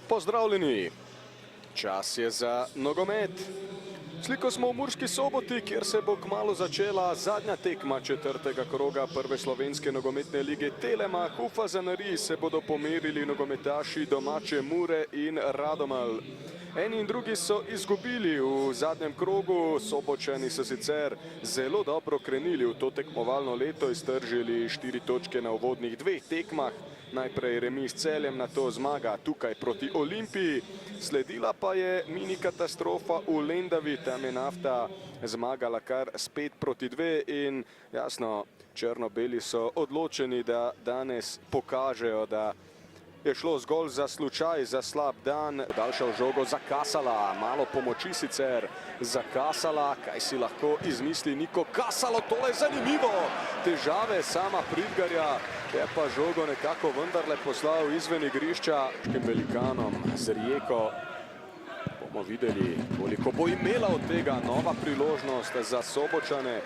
Pozdravljeni! Čas je za nogomet. Sliko smo v Murski Soboti, kjer se bo kmalu začela zadnja tekma četrtega kroga prve slovenske nogometne lige Telemach. V Fazaneriji se bodo pomerili nogometaši domače Mure in Radomelj. Eni in drugi so izgubili v zadnjem krogu, Sobočani so sicer zelo dobro krenili v to tekmovalno leto, iztržili 4 točke na uvodnih 2 tekmah. Najprej remi s Celjem, nato zmaga tukaj proti Olimpiji. Sledila pa je mini katastrofa v Lendavi, tam je Nafta zmagala kar s 5-2 in jasno, črno-beli so odločeni, da danes pokažejo, da je šlo zgolj za slučaj, za slab dan. Daljšal žogo za Kasala, malo pomoči sicer za Kasala, kaj si lahko izmisli Niko Kasalo, tole je zanimivo. Težave sama Pridgarja, je pa žogo nekako vendarle poslal izven igrišča. Velikanom z Rijeko bomo videli, koliko bo imela od tega nova priložnost za Sobočane.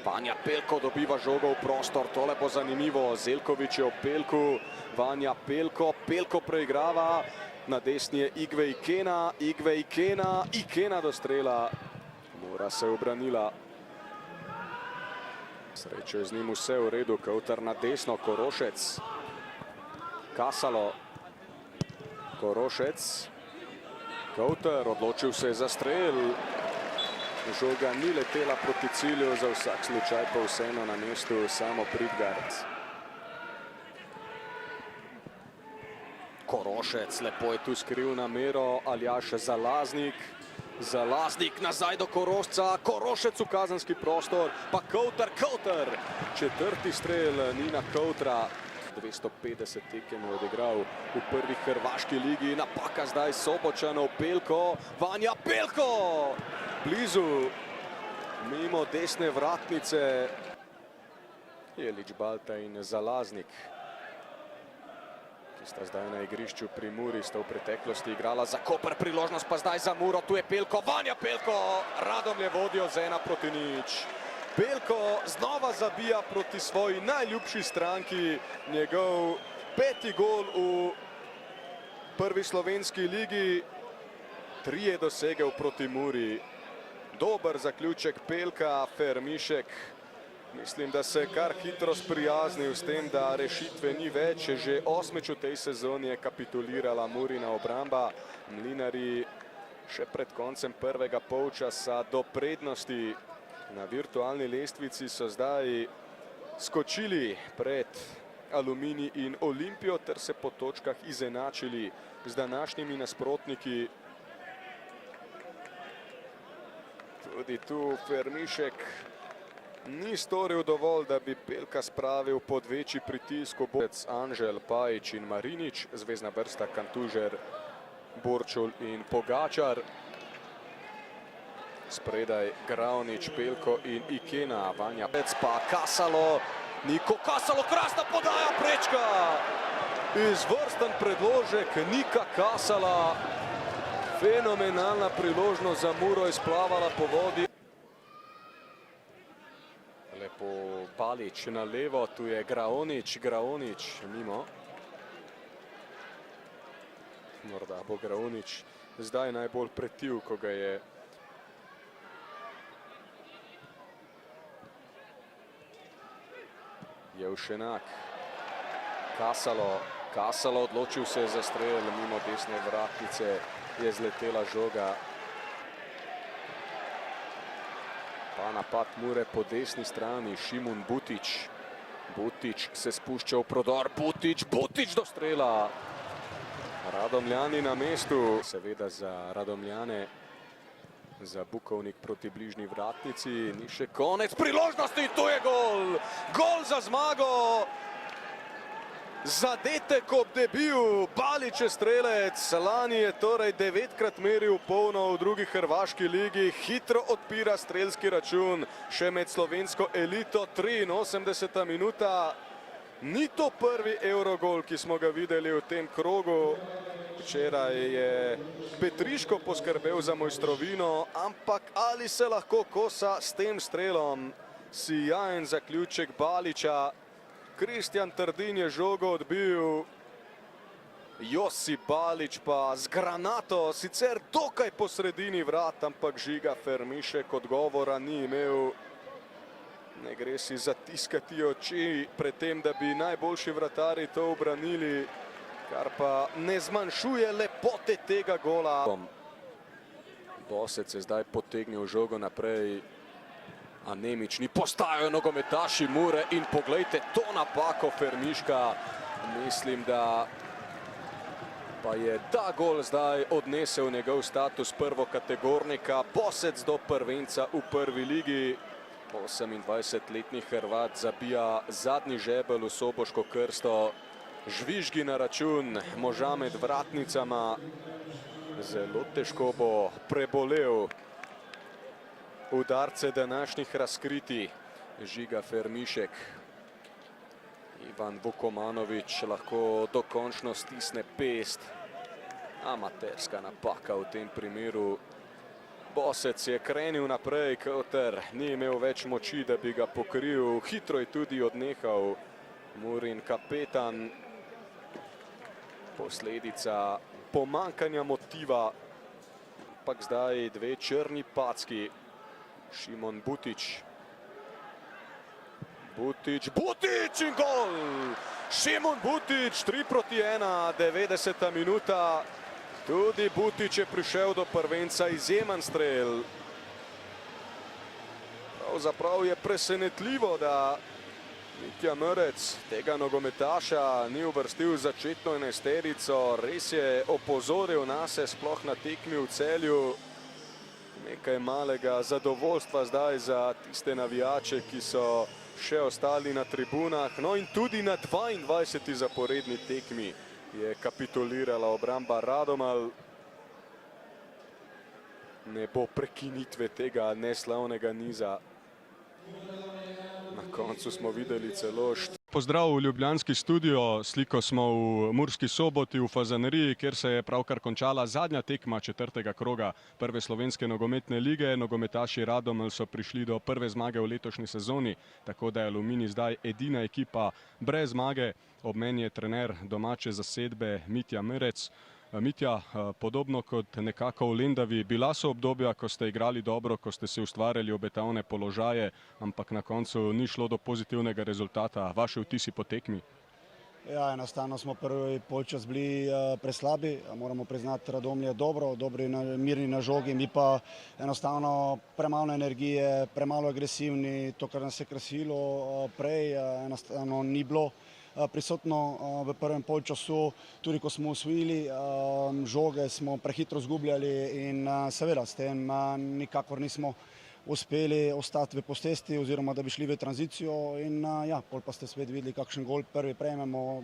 Vanja Pelko dobiva žogo v prostor, tole bo zanimivo. Zeljković je v Pelku, Vanja Pelko, Pelko preigrava, na desni je Igve Ikena, Ikena do strela, Mura se obranila. Srečo je z njim vse v redu, Kauter na desno, Korošec, Kasalo, Korošec, Kauter, odločil se je za strel. Žoga ni letela proti cilju, za vsak slučaj pa vseeno na mestu samo Pridgar. Korošec, lepo je tu skril namero, Aljaš Zalaznik. Zalaznik nazaj do Korošca, Korošec v kazenski prostor, pa Kauter. Četrti strel Nina Kautra. 250 tekem je odigral v prvi hrvaški ligi, napaka zdaj Sobočanov, Pelko, Vanja Pelko! Blizu, mimo desne vratnice, Jelič, Balta in Zalaznik, ki sta zdaj na igrišču pri Muri, sta v preteklosti igrala za Koper, priložnost pa zdaj za Muro, tu je Pelko, Vanja Pelko, Radomlje vodijo z 1-0. Pelko znova zabija proti svoji najljubši stranki, njegov 5. gol v prvi slovenski ligi, 3 je dosegel proti Muri. Dober zaključek Pelka, Fermišek, mislim, da se kar hitro sprijaznil s tem, da rešitve ni več. Že 8. v tej sezoni je kapitulirala Murina obramba. Mlinari še pred koncem prvega polčasa do prednosti na virtualni lestvici so zdaj skočili pred Aluminij in Olimpijo ter se po točkah izenačili z današnjimi nasprotniki. Tudi tu Fermišek ni storil dovolj, da bi Pelka spravil pod večji pritisk. Anžel, Pajić in Marinič, zvezna vrsta Kantužer, Borčul in Pogačar. Spredaj Gravnič, Pelko in Ikena, Vanja Pec pa Kasalo, Niko Kasalo, krasna podaja, prečka! Izvrsten predložek Nika Kasala, fenomenalna priložnost za Muro, izplavala po vodi. Lepo Balić na levo, tu je Gravnič mimo. Morda bo Gravnič zdaj najbolj pretil, ko ga je Jevšenak. Kasalo odločil se za strel, mimo desne vratnice je zletela žoga. Pa napad Mure po desni strani, Šimun Butić. Butić se spušča v prodor, Butić do strela. Radomljani na mestu, seveda za Radomljane. Za Bukovnik proti bližnji vratnici, ni še konec priložnosti, tu je gol! Gol za zmago! Zadetek ob debiju, Balić je strelec, lani je torej 9-krat meril polno v drugi hrvaški ligi, hitro odpira strelski račun, še med slovensko elito, 83. minuta. Ni to prvi Eurogol, ki smo ga videli v tem krogu. Včeraj je Petriško poskrbel za mojstrovino, ampak ali se lahko kosa s tem strelom? Sijajen zaključek Balića. Kristjan Trdin je žogo odbil. Josip Balič pa z granato, sicer dokaj po sredini vrat, ampak Žiga Fermišek odgovora ni imel. Ne gre si zatiskati oči pred tem, da bi najboljši vratarji to obranili, kar pa ne zmanjšuje lepote tega gola. Bosec je zdaj potegnil žogo naprej, a Nemični postajajo nogometaši Mure in poglejte to napako Fermiška. Mislim, da pa je ta gol zdaj odnesel njegov status prvokategornika. Bosec do prvenca v prvi ligi. 28-letni Hrvat zabija zadnji žebelj v soboško krsto. Žvižgi na račun moža med vratnicama. Zelo težko bo prebolel udarce današnjih razkriti. Žiga Fermišek. Ivan Vukomanović lahko dokončno stisne pest. Amaterska napaka v tem primeru. Bosec je krenil naprej, Koter ni imel več moči, da bi ga pokril. Hitro je tudi odnehal Murin kapetan. Posledica pomankanja motiva. Ampak zdaj dve črni packi. Šimon Butić. Butić in gol! Šimon Butić, 3-1, 90. minuta. Tudi Butić je prišel do prvenca, izjemen strel. Pravzaprav je presenetljivo, da Mitja Mrec tega nogometaša ni uvrstil v začetno enajsterico. Res je opozoril nase, sploh na tekmi v Celju. Nekaj malega zadovoljstva zdaj za tiste navijače, ki so še ostali na tribunah. No in tudi na 22. zaporedni tekmi je kapitulirala obramba Radomelj. Ne bo prekinitve tega neslavnega niza. Na koncu smo videli celo Pozdrav v ljubljanski studio. Sliko smo v Murski Soboti v Fazaneriji, kjer se je pravkar končala zadnja tekma četrtega kroga prve slovenske nogometne lige. Nogometaši Radomelj so prišli do prve zmage v letošnji sezoni, tako da je Aluminij zdaj edina ekipa brez zmage. Ob meni je trener domače zasedbe Mitja Mrec. Mitja, podobno kot nekako v Lendavi, bila so obdobja, ko ste igrali dobro, ko ste si ustvarjali obetavne položaje, ampak na koncu ni šlo do pozitivnega rezultata. Vaši vtisi po tekmi? Ja, enostavno smo prvi polčas bili preslabi. Moramo priznati, Radomlje je dobri, mirni na žogi, mi pa enostavno premalo energije, premalo agresivni. To, kar nas je krasilo prej, enostavno ni bilo prisotno v prvem polčasu. Tudi ko smo osvojili žoge, smo prehitro zgubljali in seveda s tem nikakor nismo uspeli ostati v posesti oziroma da bi šli v tranzicijo in ja, pol pa ste spet videli, kakšen gol prvi prejmemo,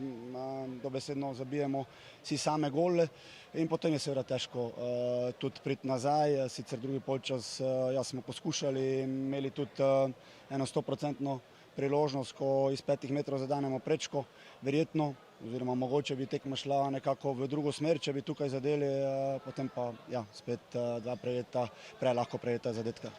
dobesedno zabijemo si same gole in potem je seveda težko tudi priti nazaj. Sicer drugi polčas ja, smo poskušali, imeli tudi eno 100% priložnost, ko iz 5 metrov zadanemo prečko, verjetno, oziroma mogoče bi tekma šla nekako v drugo smer, če bi tukaj zadeli, potem pa ja, spet dva prelahko prejeta zadetka.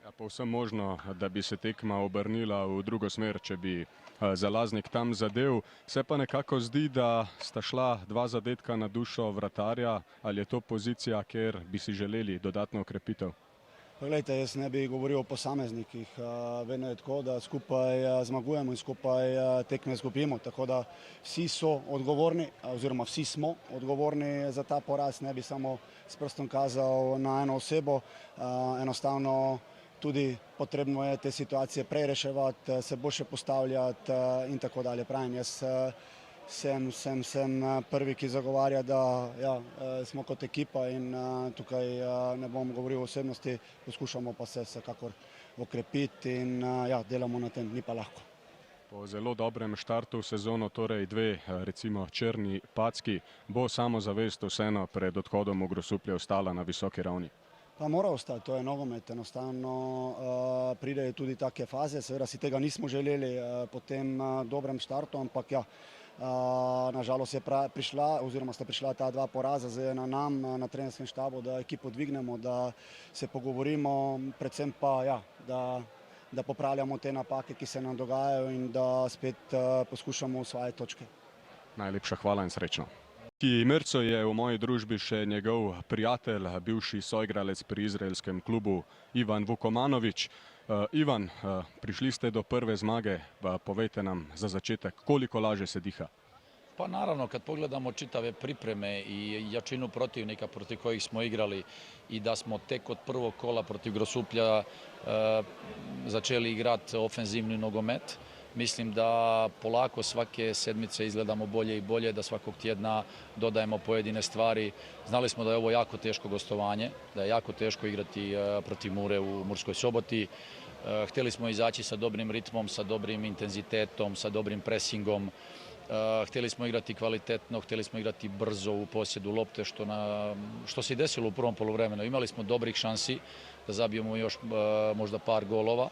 Ja, povsem možno, da bi se tekma obrnila v drugo smer, če bi Zalaznik tam zadev. Se pa nekako zdi, da sta šla dva zadetka na dušo vratarja. Ali je to pozicija, kjer bi si želeli dodatno okrepitev? Poglejte, jaz ne bi govoril o posameznikih. Vedno je tako, da skupaj zmagujemo in skupaj tekme izgubimo. Tako da vsi so odgovorni, oziroma vsi smo odgovorni za ta poraz. Ne bi samo s prstom kazal na eno osebo. Enostavno tudi potrebno je te situacije prej reševati, se boljše postavljati in tako dalje. Pravim, jaz sem prvi, ki zagovarja, da ja, smo kot ekipa in tukaj ne bom govoril o osebnosti, poskušamo pa se vsekakor okrepiti in ja, delamo na tem, ni pa lahko. Po zelo dobrem štartu v sezono, torej dve recimo črni packi, bo samozavest vseeno pred odhodom v Grosuplje ostala na visoki ravni? Pa mora ostati, to je nogomet, enostavno pridejo tudi take faze, seveda si tega nismo želeli po tem dobrem štartu, ampak ja, nažalost je prišla, oziroma sta prišla ta dva poraza zdaj na nam, na trenerskem štabu, da ekipo dvignemo, da se pogovorimo, predvsem pa ja, da popravljamo te napake, ki se nam dogajajo in da spet poskušamo osvajati točke. Najlepša hvala in srečno. Miki Mirco je v moji družbi še njegov prijatelj, bivši soigralec pri izraelskem klubu Ivan Vukomanović. Ivan, prišli ste do prve zmage, pa povejte nam za začetek, koliko laže se diha? Pa naravno, kad pogledamo čitave pripreme i jačinu protivnika protiv kojih smo igrali i da smo tek od prvog kola protiv Grosuplja začeli igrati ofenzivni nogomet, mislim da polako svake sedmice izgledamo bolje i bolje, da svakog tjedna dodajemo pojedine stvari. Znali smo da je ovo jako teško gostovanje, da je jako teško igrati protiv Mure u Murskoj Soboti. Htjeli smo izaći sa dobrim ritmom, sa dobrim intenzitetom, sa dobrim presingom. Htjeli smo igrati kvalitetno, htjeli smo igrati brzo u posjedu lopte, što se i desilo u prvom poluvremenu. Imali smo dobrih šansi da zabijemo još možda par golova,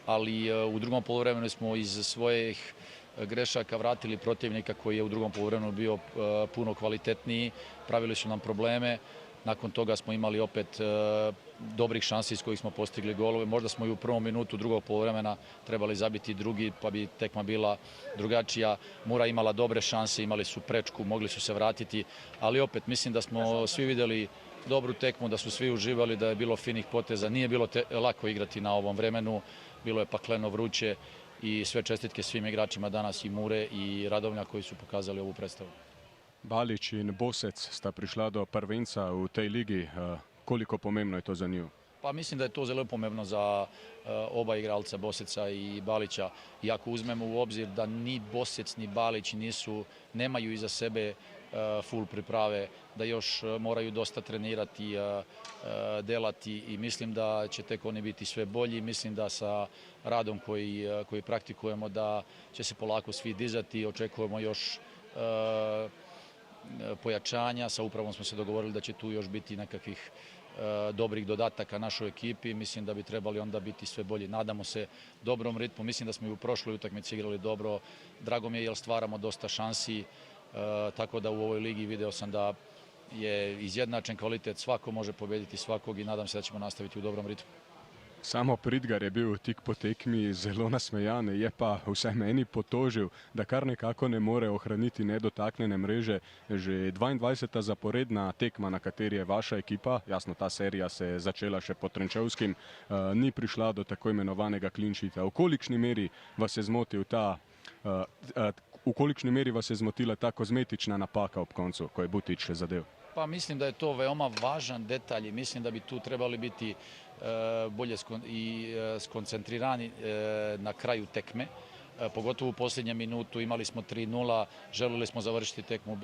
ali u drugom poluvremenu smo iz svojih grešaka vratili protivnika koji je u drugom poluvremenu bio puno kvalitetniji, pravili su nam probleme. Nakon toga smo imali opet dobrih šansi iz kojih smo postigli golove. Možda smo i u prvom minutu drugog poluvremena trebali zabiti drugi, pa bi tekma bila drugačija. Mura imala dobre šanse, imali su prečku, mogli su se vratiti, ali opet mislim da smo svi vidjeli dobru tekmu, da su svi uživali, da je bilo finih poteza. Nije bilo lako igrati na ovom vremenu, bilo je pakleno vruće i sve čestitke svim igračima danas i Mure i Radovlja koji su pokazali ovu predstavu. Balić in Bosec sta prišla do prvenca v tej ligi. Koliko pomembno je to za njih? Pa mislim da je to zelo pomembno za oba igralca, Boseca i Balića. I ako uzmemo u obzir da ni Bosec ni Balić nemaju iza sebe full priprave, da još moraju dosta trenirati, delati i mislim da će tek oni biti sve bolji. Mislim da sa radom koji praktikujemo da će se polako svi dizati. Očekujemo još pojačanja. Sa upravom smo se dogovorili da će tu još biti nekakvih dobrih dodataka našoj ekipi. Mislim da bi trebali onda biti sve bolji. Nadamo se dobrom ritmu. Mislim da smo i u prošloj utakmici igrali dobro. Drago mi je jer stvaramo dosta šansi. Tako da u ovoj ligi video sam da je izjednačen kvalitet. Svako može pobediti svakog i nadam se da ćemo nastaviti u dobrom ritmu. Samo Pridgar je bil tik po tekmi zelo nasmejan, je pa vsaj meni potožil, da kar nekako ne more ohraniti nedotaknjene mreže. Že 22. zaporedna tekma, na kateri je vaša ekipa, jasno ta serija se je začela še pod Trenčevskim, ni prišla do tako imenovanega klinčita. V kolikšni meri vas je zmotila ta kozmetična napaka ob koncu, ko je Butić zadev? Pa mislim da je to veoma važan detalj i mislim da bi tu trebali biti bolje skoncentrirani na kraju tekme. Pogotovo u posljednjem minutu imali smo 3:0, želili smo završiti tekmu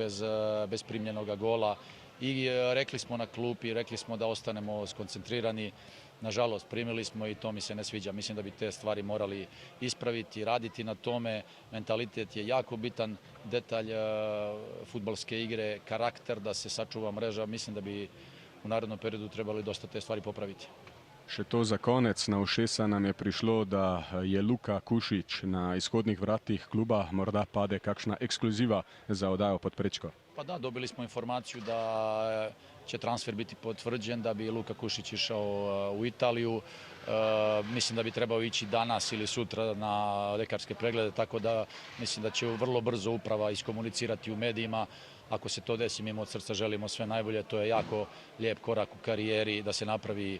bez primljenog gola i rekli smo na klupi, rekli smo da ostanemo skoncentrirani. Nažalost, primili smo i to mi se ne sviđa. Mislim da bi te stvari morali ispraviti, raditi na tome. Mentalitet je jako bitan detalj fudbalske igre, karakter da se sačuva mreža. Mislim da bi u narednom periodu trebali dosta te stvari popraviti. Še to za konec, na ušesa nam je prišlo, da je Luka Kušić na izhodnih vratih kluba, morda pade kakšna ekskluziva za oddajo pod prečko. Pa da, dobili smo informaciju da će transfer biti potvrđen, da bi Luka Kušić išao u Italiju. Mislim da bi trebao ići danas ili sutra na lekarske preglede, tako da mislim da će vrlo brzo uprava iskomunicirati u medijima. Ako se to desi, mi od srca želimo sve najbolje. To je jako lijep korak u karijeri, da se napravi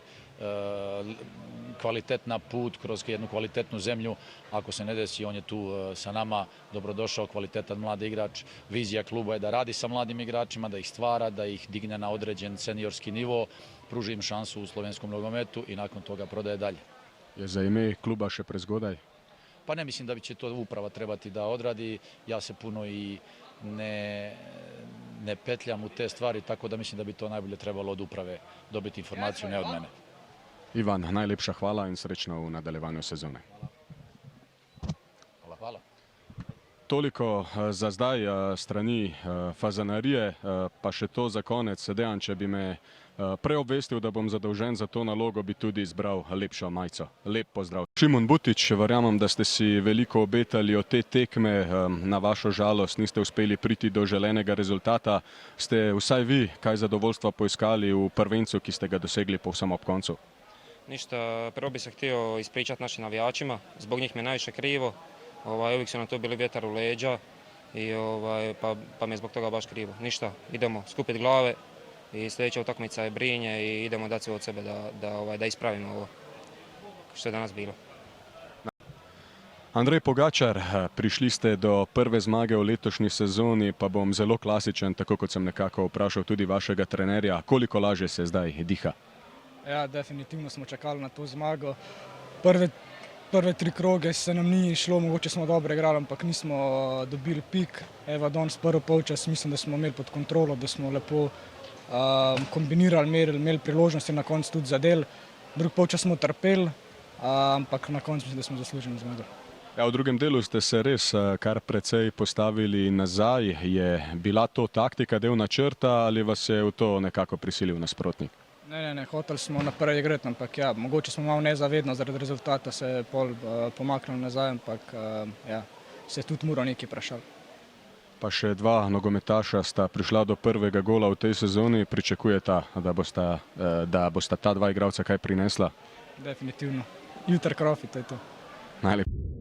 kvalitetna put kroz jednu kvalitetnu zemlju. Ako se ne desi, on je tu sa nama, dobrodošao, kvalitetan mladi igrač. Vizija kluba je da radi sa mladim igračima, da ih stvara, da ih digne na određen seniorski nivo, pruži im šansu u slovenskom nogometu i nakon toga prodaje dalje. Je za ime kluba še prezgodaj? Pa ne mislim da će to uprava trebati da odradi. Ja se puno i ne petljam u te stvari, tako da mislim da bi to najbolje trebalo od uprave dobiti informaciju, ne od mene. Ivan, najlepša hvala in srečno v nadaljevanju sezone. Hvala. Toliko za zdaj strani Fazanarije, pa še to za konec. Dejan, če bi me preobvestil, da bom zadolžen za to nalogo, bi tudi izbral lepšo majico. Lep pozdrav. Šimon Butić, verjamem, da ste si veliko obetali od te tekme. Na vašo žalost niste uspeli priti do želenega rezultata. Ste vsaj vi kaj zadovoljstva poiskali v prvencu, ki ste ga dosegli povsem ob koncu? Ništa, prvo bi se htio ispričati našim navijačima. Zbog njih mi je najviše krivo. Uvijek su nam to bili vjetar u leđa. i pa mi je zbog toga baš krivo. Ništa, idemo skupiti glave i sljedeća utakmica je Brinje i idemo dati sve od sebe da ispravimo ovo što je danas bilo. Andrej Pogačar, prišli ste do prve zmage v letošnji sezoni, pa bom zelo klasičen, tako kot sem nekako vprašal tudi vašega trenerja. Koliko lažje se zdaj diha? Ja, definitivno smo čakali na to zmago. Prve 3 kroge se nam ni šlo, mogoče smo dobro igrali, ampak nismo dobili pik. Evo danes prvi polčas mislim, da smo imeli pod kontrolo, da smo lepo kombinirali, imeli priložnosti na koncu tudi zadel. Drugi polčas smo trpeli, ampak na koncu mislim, da smo zaslužili zmago. Ja, v drugem delu ste se res kar precej postavili nazaj. Je bila to taktika, del načrta ali vas je v to nekako prisilil nasprotnik? Ne, hoteli smo naprej igrati, ampak ja, mogoče smo malo nezavedno zaradi rezultata se pol pomaknili nazaj, ampak ja, se je tudi moral nekaj vprašati. Pa še 2 nogometaša sta prišla do prvega gola v tej sezoni. Pričakujeta, da bosta ta 2 igralca kaj prinesla? Definitivno. Jutri krofi, to je to. Najlepša.